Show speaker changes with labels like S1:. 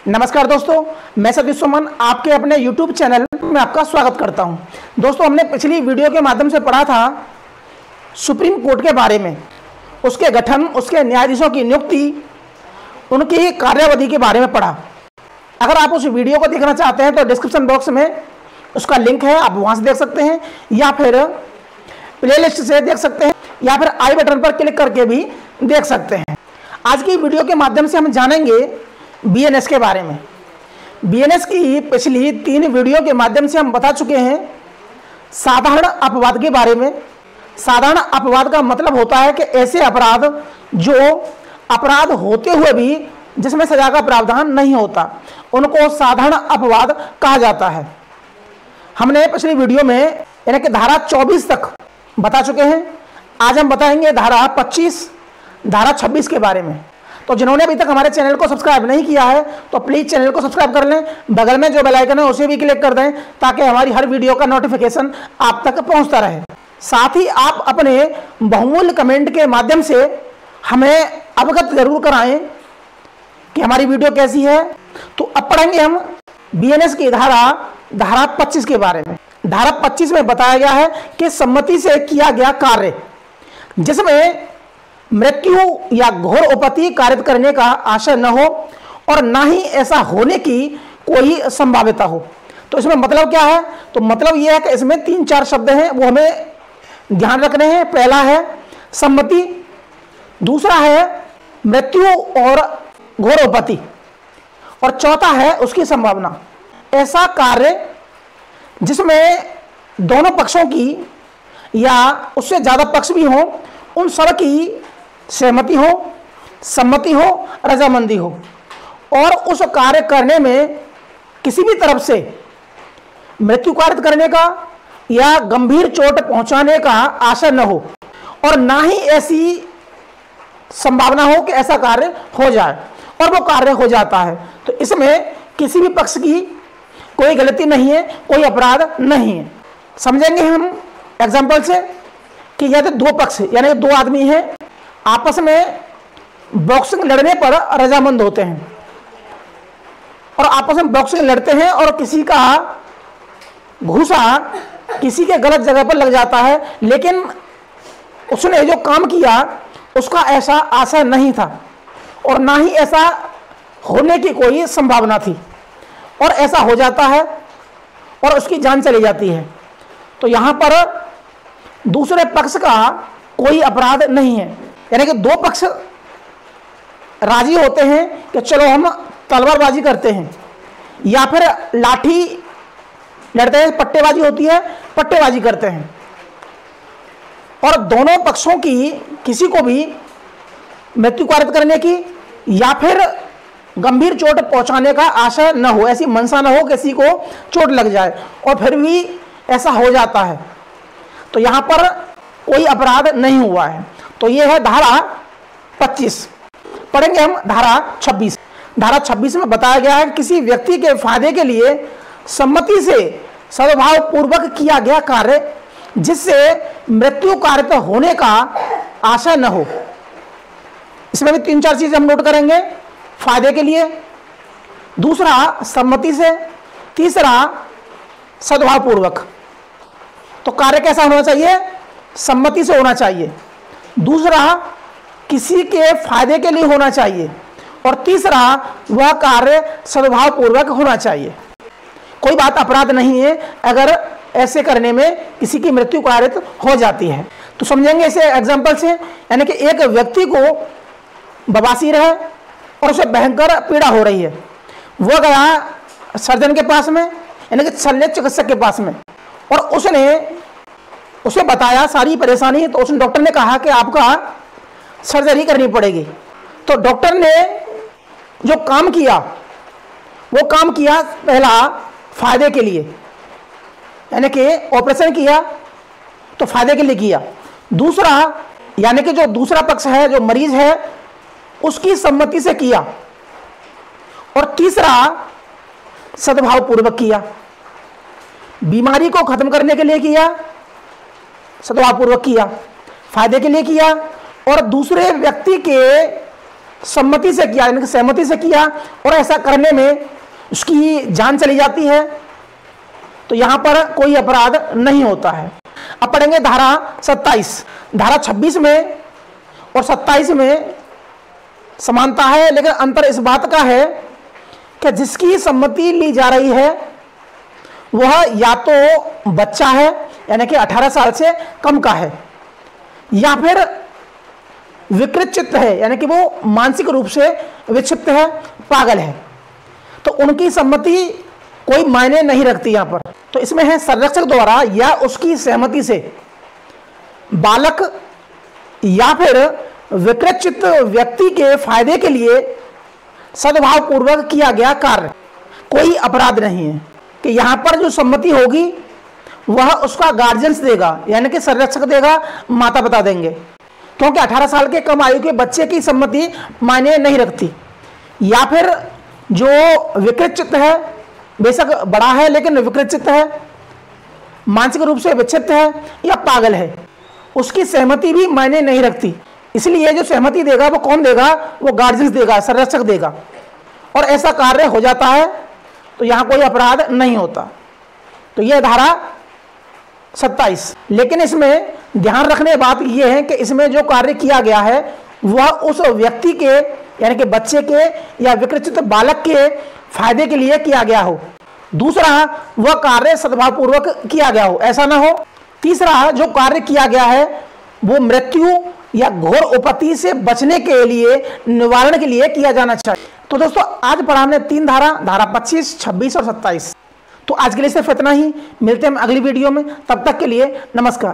S1: नमस्कार दोस्तों, मैं सतीश सुमन आपके अपने YouTube चैनल में आपका स्वागत करता हूं। दोस्तों, हमने पिछली वीडियो के माध्यम से पढ़ा था सुप्रीम कोर्ट के बारे में, उसके गठन, उसके न्यायाधीशों की नियुक्ति, उनकी कार्यावधि के बारे में पढ़ा। अगर आप उस वीडियो को देखना चाहते हैं तो डिस्क्रिप्शन बॉक्स में उसका लिंक है, आप वहाँ से देख सकते हैं या फिर प्लेलिस्ट से देख सकते हैं या फिर आई बटन पर क्लिक करके भी देख सकते हैं। आज की वीडियो के माध्यम से हम जानेंगे बीएनएस के बारे में। बीएनएस की पिछली 3 वीडियो के माध्यम से हम बता चुके हैं साधारण अपवाद के बारे में। साधारण अपवाद का मतलब होता है कि ऐसे अपराध जो अपराध होते हुए भी जिसमें सजा का प्रावधान नहीं होता, उनको साधारण अपवाद कहा जाता है। हमने पिछली वीडियो में यानी कि धारा 24 तक बता चुके हैं। आज हम बताएंगे धारा 25, धारा 26 के बारे में। तो जिन्होंने अभी तक हमारे चैनल को सब्सक्राइब नहीं किया है तो प्लीज़ चैनल को सब्सक्राइब कर लें, बगल में जो बेल आइकन है उसे भी क्लिक कर दें ताकि हमारी हर वीडियो का नोटिफिकेशन आप तक पहुंचता रहे। साथ ही आप अपने बहुमूल्य कमेंट के माध्यम से हमें अवगत जरूर कराएं कि हमारी वीडियो कैसी है। तो अब पढ़ेंगे हम बीएनएस की धारा 25 के बारे में। धारा 25 में बताया गया है कि सम्मति से किया गया कार्य जिसमें मृत्यु या घोर उपपत्ति कारित करने का आशय न हो और ना ही ऐसा होने की कोई संभाव्यता हो। तो इसमें मतलब क्या है? तो मतलब यह है कि इसमें 3-4 शब्द हैं, वो हमें ध्यान रखने हैं। पहला है सम्मति, दूसरा है मृत्यु और घोर उपपत्ति, और चौथा है उसकी संभावना। ऐसा कार्य जिसमें दोनों पक्षों की या उससे ज़्यादा पक्ष भी हों, उन सब की सहमति हो, सम्मति हो, रजामंदी हो, और उस कार्य करने में किसी भी तरफ से मृत्यु कारित करने का या गंभीर चोट पहुंचाने का आशय न हो और ना ही ऐसी संभावना हो कि ऐसा कार्य हो जाए और वो कार्य हो जाता है। तो इसमें किसी भी पक्ष की कोई गलती नहीं है, कोई अपराध नहीं है। समझेंगे हम एग्जाम्पल से कि यदि 2 पक्ष यानी 2 आदमी हैं, आपस में बॉक्सिंग लड़ने पर रजामंद होते हैं और आपस में बॉक्सिंग लड़ते हैं और किसी का घूसा किसी के गलत जगह पर लग जाता है, लेकिन उसने जो काम किया उसका ऐसा आशय नहीं था और ना ही ऐसा होने की कोई संभावना थी, और ऐसा हो जाता है और उसकी जान चली जाती है। तो यहाँ पर दूसरे पक्ष का कोई अपराध नहीं है। यानी कि 2 पक्ष राजी होते हैं कि चलो हम तलवारबाजी करते हैं या फिर लाठी लड़ते हैं, पट्टेबाजी होती है, पट्टेबाजी करते हैं, और दोनों पक्षों की किसी को भी मृत्यु कारित करने की या फिर गंभीर चोट पहुंचाने का आशय न हो, ऐसी मनसा न हो किसी को चोट लग जाए और फिर भी ऐसा हो जाता है, तो यहाँ पर कोई अपराध नहीं हुआ है। तो ये है धारा 25। पढ़ेंगे हम धारा 26। धारा 26 में बताया गया है कि किसी व्यक्ति के फायदे के लिए सम्मति से सद्भाव पूर्वक किया गया कार्य जिससे मृत्यु कारित होने का आशय न हो। इसमें भी 3-4 चीजें हम नोट करेंगे। फायदे के लिए, दूसरा सम्मति से, तीसरा सद्भाव पूर्वक। तो कार्य कैसा होना चाहिए? सम्मति से होना चाहिए, दूसरा किसी के फायदे के लिए होना चाहिए, और तीसरा वह कार्य सद्भाव पूर्वक होना चाहिए। कोई बात अपराध नहीं है अगर ऐसे करने में किसी की मृत्यु कारित हो जाती है। तो समझेंगे इसे एग्जाम्पल से। यानी कि एक व्यक्ति को बवासीर है और उसे भयंकर पीड़ा हो रही है, वो गया सर्जन के पास में यानी कि शल्य चिकित्सक के पास में, और उसने उसे बताया सारी परेशानी। तो उस डॉक्टर ने कहा कि आपका सर्जरी करनी पड़ेगी। तो डॉक्टर ने जो काम किया वो काम किया पहला फायदे के लिए, यानी कि ऑपरेशन किया तो फायदे के लिए किया। दूसरा यानी कि जो दूसरा पक्ष है, जो मरीज है, उसकी सम्मति से किया, और तीसरा सद्भाव पूर्वक किया। बीमारी को खत्म करने के लिए किया, सद्भाव पूर्वक किया, फायदे के लिए किया, और दूसरे व्यक्ति के सम्मति से किया, यानी कि सहमति से किया और ऐसा करने में उसकी जान चली जाती है, तो यहां पर कोई अपराध नहीं होता है। अब पढ़ेंगे धारा 27। धारा 26 में और 27 में समानता है, लेकिन अंतर इस बात का है कि जिसकी सम्मति ली जा रही है वह या तो बच्चा है, यानी कि 18 साल से कम का है, या फिर विकृत चित्त है, यानी कि वो मानसिक रूप से विक्षिप्त है, पागल है, तो उनकी सम्मति कोई मायने नहीं रखती यहां पर। तो इसमें है संरक्षक द्वारा या उसकी सहमति से बालक या फिर विकृत चित्त व्यक्ति के फायदे के लिए सद्भाव पूर्वक किया गया कार्य, कोई अपराध नहीं है। कि यहां पर जो सम्मति होगी वह उसका गार्जियंस देगा, यानी कि संरक्षक देगा, माता पिता देंगे, क्योंकि 18 साल के कम आयु के बच्चे की सम्मति मायने नहीं रखती। या फिर जो विकृत चित्त है, बेशक बड़ा है लेकिन विकृत चित्त है, मानसिक रूप से विक्षिप्त है या पागल है, उसकी सहमति भी मायने नहीं रखती। इसलिए जो सहमति देगा वो कौन देगा? वो गार्जियंस देगा, संरक्षक देगा, और ऐसा कार्य हो जाता है तो यहां कोई अपराध नहीं होता। तो यह धारा 27। लेकिन इसमें ध्यान रखने बात यह है कि इसमें जो कार्य किया गया है वह उस व्यक्ति के, यानी कि बच्चे के या विकृत बालक के फायदे के लिए किया गया हो। दूसरा, वह कार्य सद्भावपूर्वक किया गया हो, ऐसा ना हो। तीसरा, जो कार्य किया गया है वो मृत्यु या घोर उपत्ति से बचने के लिए, निवारण के लिए किया जाना चाहिए। तो दोस्तों आज पढ़ा हमने 3 धारा 25, 26 और 27। तो आज के लिए सिर्फ इतना ही, मिलते हैं हम अगली वीडियो में, तब तक के लिए नमस्कार।